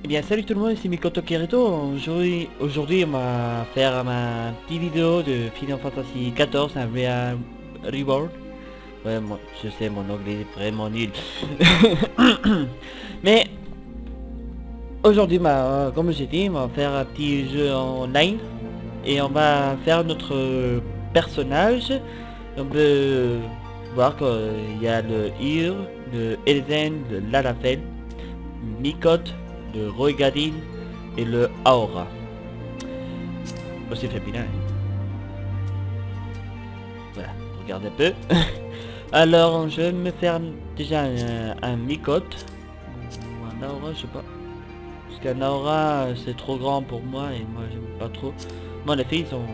Eh bien salut tout le monde, c'est Mikoto Kirito. Aujourd'hui on va faire ma petite vidéo de Final Fantasy XIV, un Reworld. Ouais, moi, je sais, mon anglais est vraiment nul. Mais aujourd'hui, comme j'ai dit, on va faire un petit jeu en ligne. Et on va faire notre personnage. On peut voir qu'il y a le Ir, le Elzen, le Lalafell, Mikote, le Roigadin et le Aura. Aussi féminin. Voilà, regardez un peu. Alors, je vais me faire déjà un Mikote. Ou un Aura, je sais pas. Parce qu'un Aura, c'est trop grand pour moi et moi, j'aime pas trop. Moi, les filles sont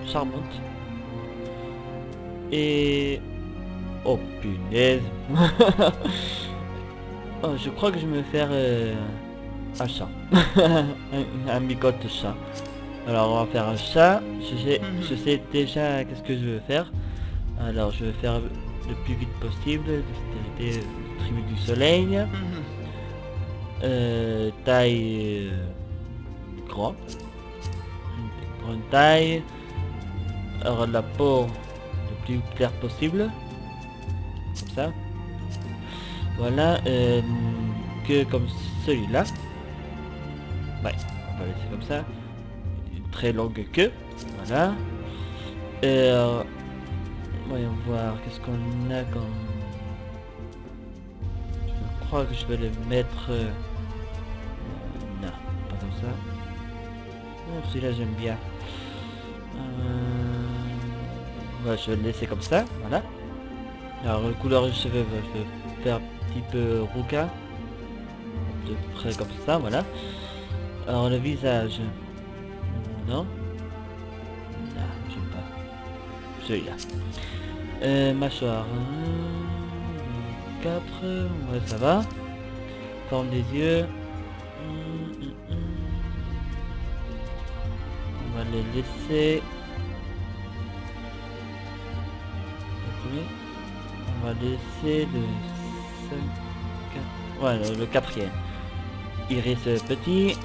charmantes. Et... oh, punaise. Oh, je crois que je vais me faire un chat. un Mikote chat. Alors, on va faire un chat. Je sais déjà qu'est-ce que je veux faire. Alors, je vais faire le plus vite possible. Dextérité, tribu du soleil. Taille grande. Grande taille. Alors, la peau le plus clair possible. Comme ça. Voilà. Que comme celui-là. Ouais, on va laisser comme ça. Une très longue queue. Voilà. Voyons voir, qu'est-ce qu'on a comme... Je crois que je vais le mettre... non, pas comme ça. Oh, celui-là j'aime bien. Ouais, je vais le laisser comme ça, voilà. Alors, la couleur de cheveux, je vais faire un petit peu rouquin. De près comme ça, voilà. Alors, le visage... non. Non, j'aime pas. Celui-là. Mâchoire 4, ouais ça va. Forme des yeux. On va les laisser. On va laisser le 5, 4. Ouais, le quatrième. Iris petit.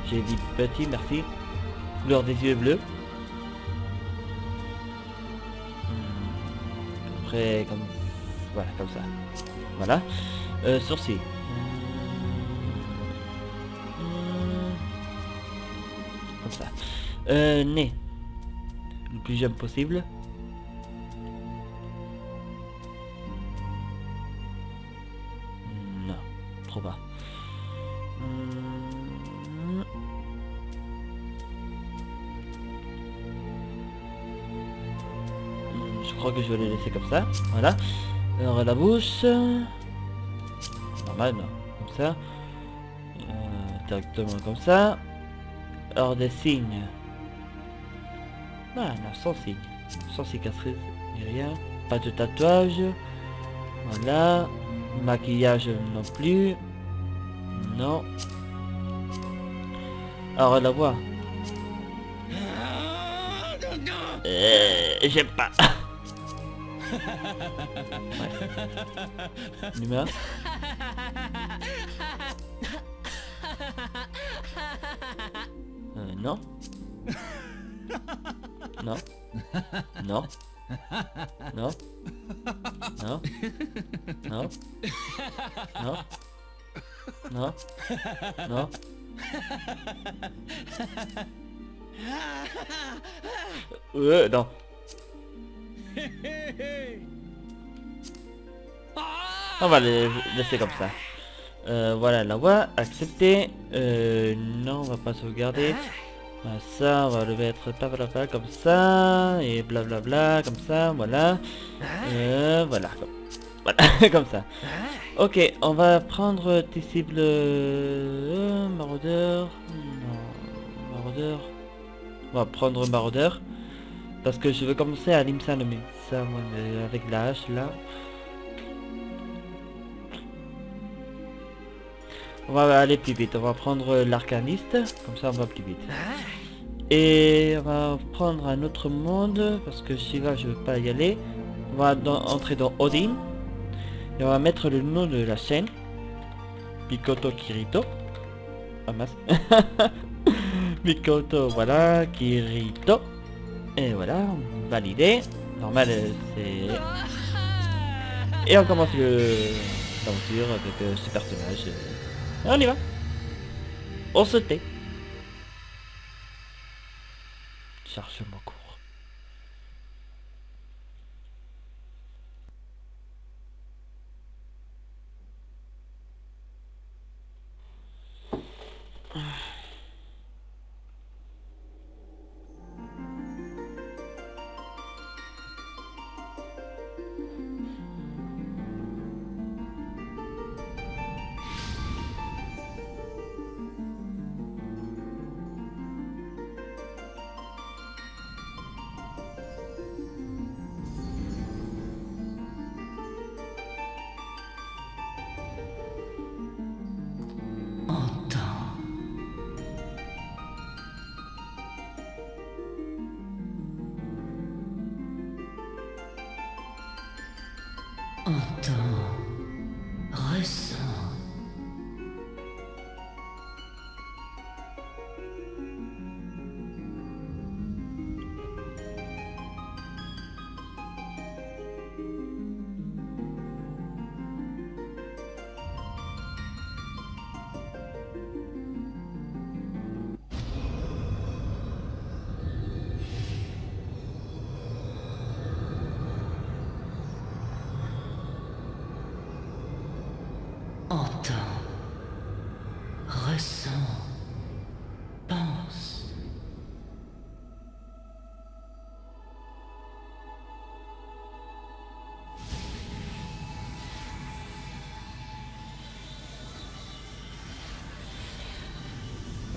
J'ai dit petit, merci. Couleur des yeux bleus. Après comme voilà, comme ça. Voilà. Sourcils. Comme ça. Nez. Le plus jeune possible. Non, trop bas. Je crois que je vais les laisser comme ça, voilà. Alors la bouche... normal, non. Comme ça. Directement comme ça. Alors des signes. Ah non, sans signe. Sans cicatrice, ni rien. Pas de tatouage. Voilà. Maquillage non plus. Non. Alors la voix. J'aime pas. Ouais. L'humain. Non. Non. Non. Non. Non. Non. Non. Non. Non. Non. On va les laisser comme ça. Voilà la voix, accepter. Non, on va pas sauvegarder. Voilà, ça, on va le mettre comme ça. Et blablabla, comme ça, voilà. Voilà. Voilà, comme ça. Ok, on va prendre tes cibles... maraudeur. Non, maraudeur. On va prendre maraudeur. Parce que je veux commencer à Limsa le ça, moi, avec la hache là. On va aller plus vite, on va prendre l'arcaniste, comme ça on va plus vite. Et on va prendre un autre monde, parce que Shiva je veux pas y aller. On va entrer dans Odin. Et on va mettre le nom de la chaîne. Mikoto Kirito. Ah mince. Mikoto, voilà, Kirito. Et voilà, validé. Normal, c'est... Et on commence l'aventure avec ce personnage. Et on y va. On se tait. Chargement court. Entends, ressens. Entends, ressens, pense.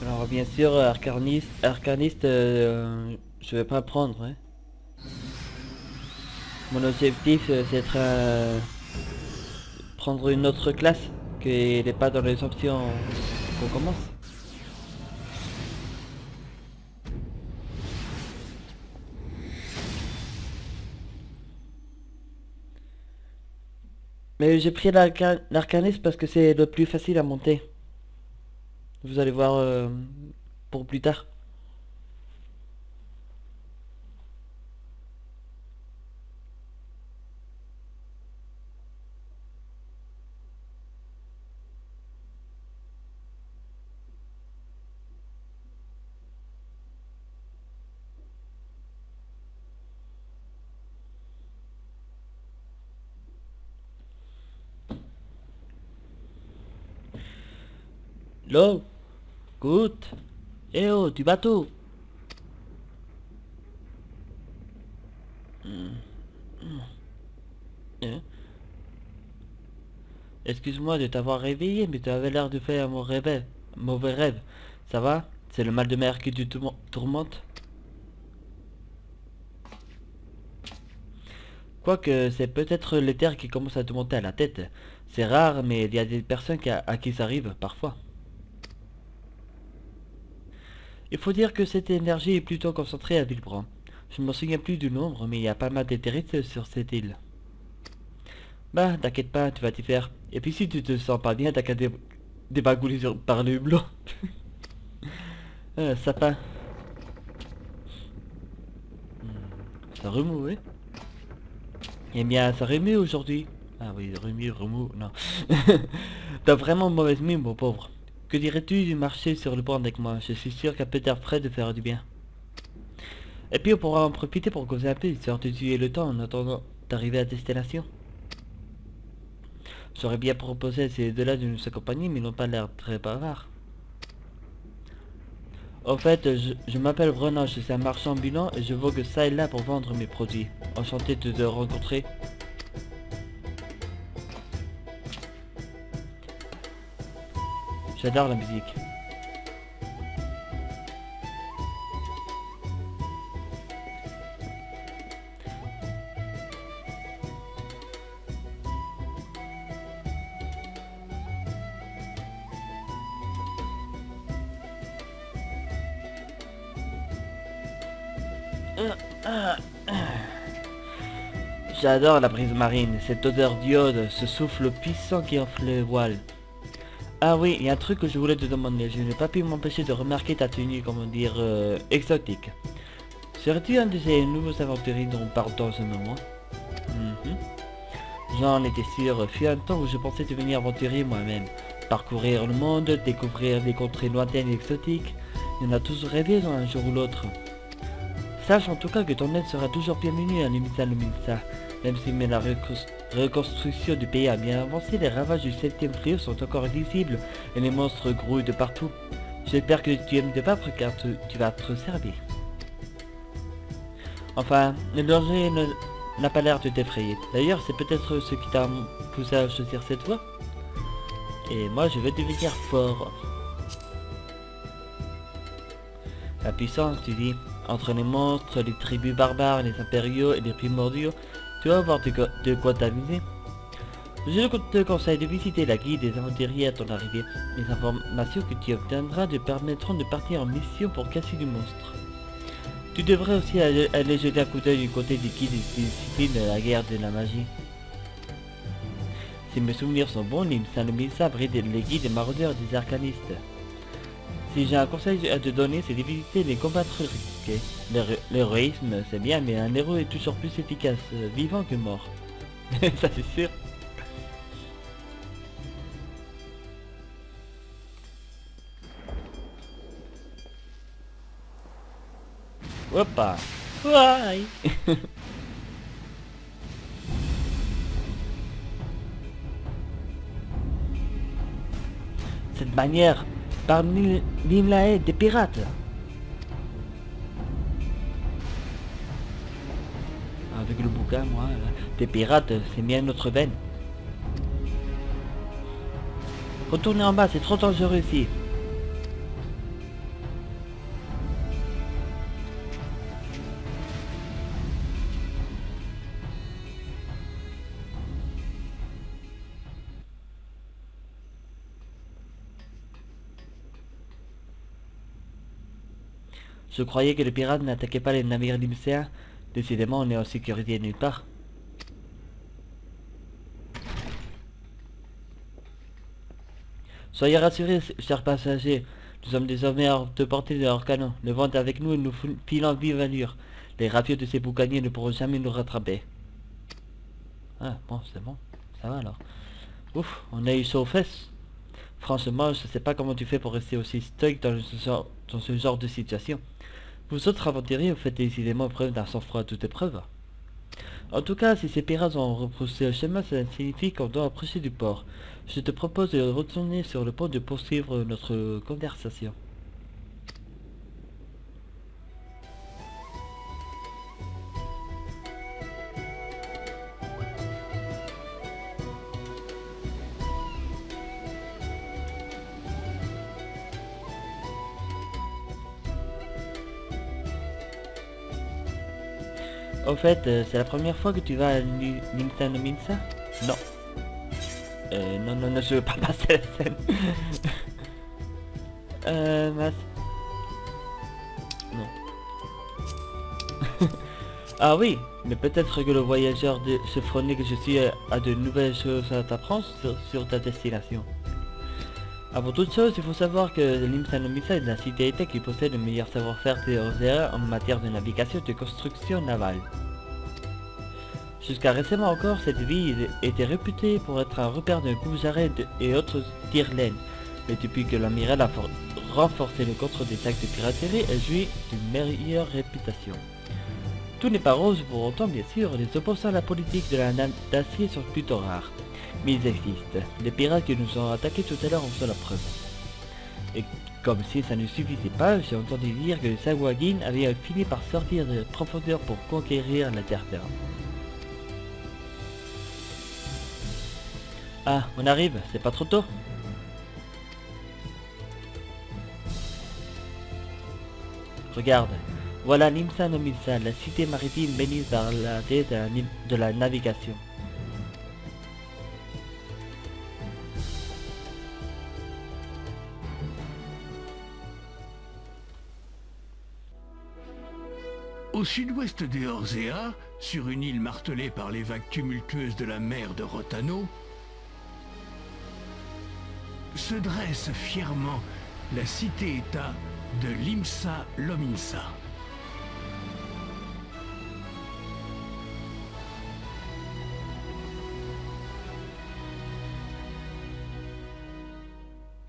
Alors bien sûr, arcaniste, je vais pas prendre. Hein. Mon objectif, c'est prendre une autre classe qui n'est pas dans les options qu'on commence. Mais j'ai pris l'arcaniste parce que c'est le plus facile à monter. Vous allez voir pour plus tard. L'eau, écoute. Eh oh, du bateau. Hein. Excuse-moi de t'avoir réveillé, mais tu avais l'air de faire un mauvais rêve. Ça va? C'est le mal de mer qui te tourmente? Quoique, c'est peut-être l'éther qui commence à te monter à la tête. C'est rare, mais il y a des personnes à qui ça arrive, parfois. Il faut dire que cette énergie est plutôt concentrée à Villebrandt. Je ne me souviens plus du nombre, mais il y a pas mal d'éthérites sur cette île. Bah, t'inquiète pas, tu vas t'y faire. Et puis si tu te sens pas bien, t'as qu'à débagouler par le hublot. Sapin. Ça remue, oui. Eh bien, ça remue aujourd'hui. Ah oui, remue, non. T'as vraiment mauvaise mine, mon pauvre. Que dirais-tu de marcher sur le pont avec moi? Je suis sûr qu'un peu d'air frais de faire du bien. Et puis on pourra en profiter pour causer un peu, histoire de tuer le temps en attendant d'arriver à destination. J'aurais bien proposé à ces deux-là de nous accompagner, mais ils n'ont pas l'air très bavards. En fait, je m'appelle Renan, je suis un marchand ambulant et je vogue ça et là pour vendre mes produits. Enchanté de te rencontrer. J'adore la musique. J'adore la brise marine, cette odeur d'iode, ce souffle puissant qui enfle les voiles. Ah oui, il y a un truc que je voulais te demander, je n'ai pas pu m'empêcher de remarquer ta tenue, comment dire, exotique. Serais-tu un de ces nouveaux aventuriers dont on parle en ce moment? Mhm. J'en étais sûr, fut un temps où je pensais devenir aventurier moi-même. Parcourir le monde, découvrir des contrées lointaines et exotiques. Il y en a tous rêvé un jour ou l'autre. Sache en tout cas que ton aide sera toujours bienvenue à Lumisa Lumisa. Même si la reconstruction du pays a bien avancé, les ravages du 7e trio sont encore visibles et les monstres grouillent de partout. J'espère que tu aimes te battre car tu vas te servir. Enfin, le danger n'a pas l'air de t'effrayer. D'ailleurs, c'est peut-être ce qui t'a poussé à choisir cette voie. Et moi, je vais devenir fort. La puissance, tu dis, entre les monstres, les tribus barbares, les impériaux et les primordiaux, tu vas avoir de quoi t'amuser. Je te conseille de visiter la guide des aventuriers à ton arrivée. Les informations que tu obtiendras te permettront de partir en mission pour casser du monstre. Tu devrais aussi aller jeter un coup d'œil du côté des guides et des disciplines de la guerre de la magie. Si mes souvenirs sont bons, Limsa abrite les guides des maraudeurs et des arcanistes. Si j'ai un conseil à te donner, c'est d'éviter les combattre risqués. L'héroïsme, c'est bien, mais un héros est toujours plus efficace, vivant que mort. Ça c'est sûr. Hoppa. Ouais. Cette manière, parmi l'Imlae des pirates. Avec le bouquin, moi, des pirates, c'est bien notre veine. Retournez en bas, c'est trop dangereux ici. Je croyais que les pirates n'attaquaient pas les navires limséens. Décidément, on est en sécurité nulle part. Soyez rassurés, chers passagers. Nous sommes désormais hors de portée de leurs canons. Le vent est avec nous et nous filons vive allure. Les rapiaux de ces boucaniers ne pourront jamais nous rattraper. Ah, bon, c'est bon. Ça va alors. Ouf, on a eu ça aux fesses. Franchement, je sais pas comment tu fais pour rester aussi stoïque dans ce genre de situation. Vous autres aventuriers, vous faites décidément preuve d'un sang-froid à toute épreuve. En tout cas, si ces pirates ont repoussé le chemin, ça signifie qu'on doit approcher du port. Je te propose de retourner sur le pont et de poursuivre notre conversation. Au fait, c'est la première fois que tu vas à Minsa no Minsa? Non. Non, je veux pas passer la scène. Mince. Non. Ah oui, mais peut-être que le voyageur chevronné que je suis a de nouvelles choses à t'apprendre sur ta destination. Avant toute chose, il faut savoir que Limsa no Minsa est la cité-état qui possède le meilleur savoir-faire théorique en matière de navigation et de construction navale. Jusqu'à récemment encore, cette ville était réputée pour être un repère de coups-arrêts et autres tire-laines. Mais depuis que l'amiral a renforcé le contrôle des actes de piraterie, elle jouit d'une meilleure réputation. Tout n'est pas rose pour autant, bien sûr, les opposants à la politique de la nave d'acier sont plutôt rares. Mais ils existent. Les pirates qui nous ont attaqués tout à l'heure en sont la preuve. Et comme si ça ne suffisait pas, j'ai entendu dire que les Saguagin avaient fini par sortir de profondeur pour conquérir la terre ferme. Ah, on arrive, c'est pas trop tôt? Regarde, voilà Limsa no Minsa, la cité maritime bénie par la déesse de la navigation. Au sud-ouest des Orzea, sur une île martelée par les vagues tumultueuses de la mer de Rotano, se dresse fièrement la cité-État de Limsa Lominsa.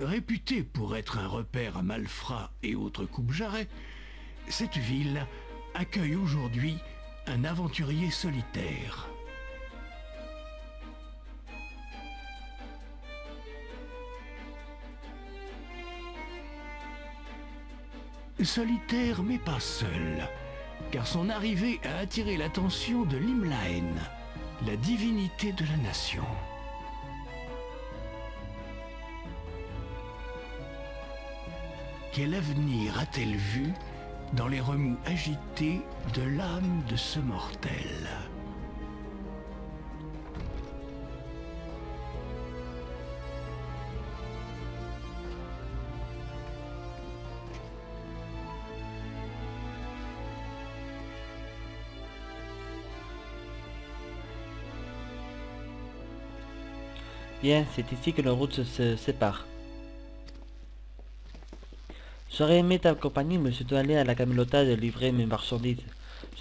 Réputée pour être un repère à malfrats et autres coupe-jarrets, cette ville accueille aujourd'hui un aventurier solitaire. Solitaire mais pas seul, car son arrivée a attiré l'attention de Limlaen, la divinité de la nation. Quel avenir a-t-elle vu dans les remous agités de l'âme de ce mortel? Bien, c'est ici que nos routes se séparent. J'aurais aimé t'accompagner, mais je dois aller à la Camelota de livrer mes marchandises.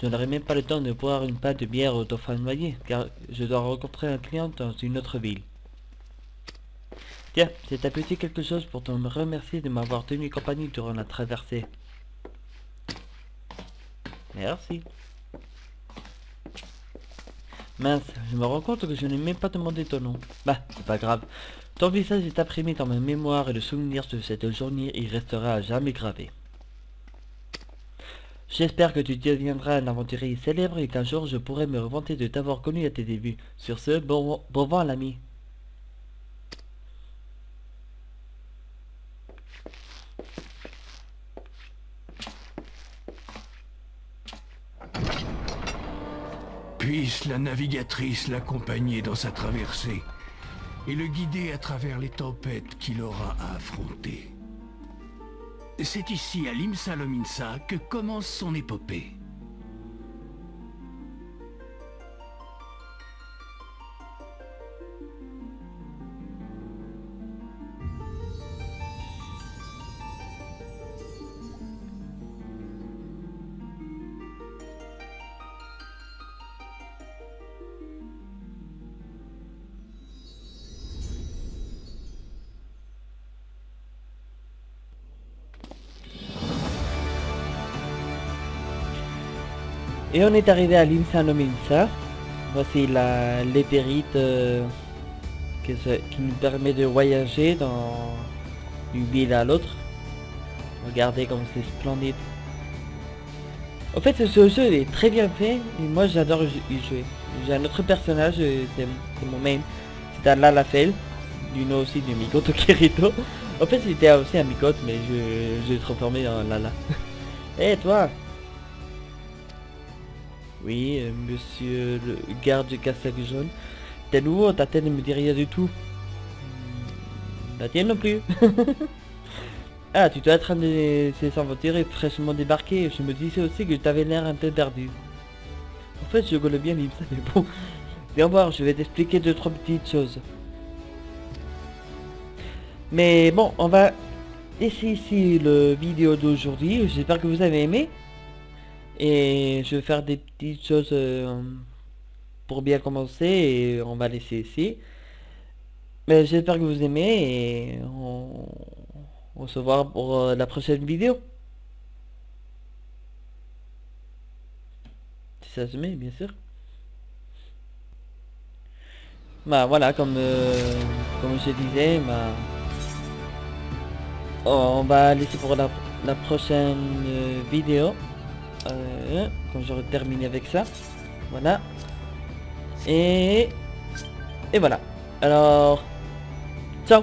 Je n'aurai même pas le temps de boire une pinte de bière au dauphin noyé, car je dois rencontrer un client dans une autre ville. Tiens, c'est apporté quelque chose pour te remercier de m'avoir tenu compagnie durant la traversée. Merci. Mince, je me rends compte que je n'ai même pas demandé ton nom. Bah, c'est pas grave. Ton visage est imprimé dans ma mémoire et le souvenir de cette journée y restera à jamais gravé. J'espère que tu deviendras un aventurier célèbre et qu'un jour je pourrai me vanter de t'avoir connu à tes débuts. Sur ce, bon vent l'ami. Puisse la navigatrice l'accompagner dans sa traversée et le guider à travers les tempêtes qu'il aura à affronter. C'est ici, à Limsa Lominsa, que commence son épopée. Et on est arrivé à Limsa Lominsa. Voici l'éthérite qui nous permet de voyager d'une ville à l'autre. Regardez comme c'est splendide. En fait, ce jeu est très bien fait et moi j'adore y jouer. J'ai un autre personnage, c'est mon main. C'est un Lalafell, du nom aussi de Mikoto Kirito. En fait, c'était aussi un Mikoto, mais je l'ai transformé en Lala. Eh toi! Oui, monsieur le garde du cassac jaune. T'es nouveau, ta tête ne me dit rien du tout. La tienne non plus. Ah, tu dois être un de ces aventuriers fraîchement débarqués. Je me disais aussi que t'avais l'air un peu perdu. En fait, je connais bien l'Imsa, mais bon. Viens voir, je vais t'expliquer 2-3 petites choses. Mais bon, on va laisser ici le vidéo d'aujourd'hui. J'espère que vous avez aimé. Et je vais faire des petites choses pour bien commencer et on va laisser ici. Mais j'espère que vous aimez et on se voit pour la prochaine vidéo. Si ça se met, bien sûr. Bah voilà, comme je disais, bah, on va laisser pour la prochaine vidéo. Quand j'aurai terminé avec ça, voilà, et voilà, alors ciao.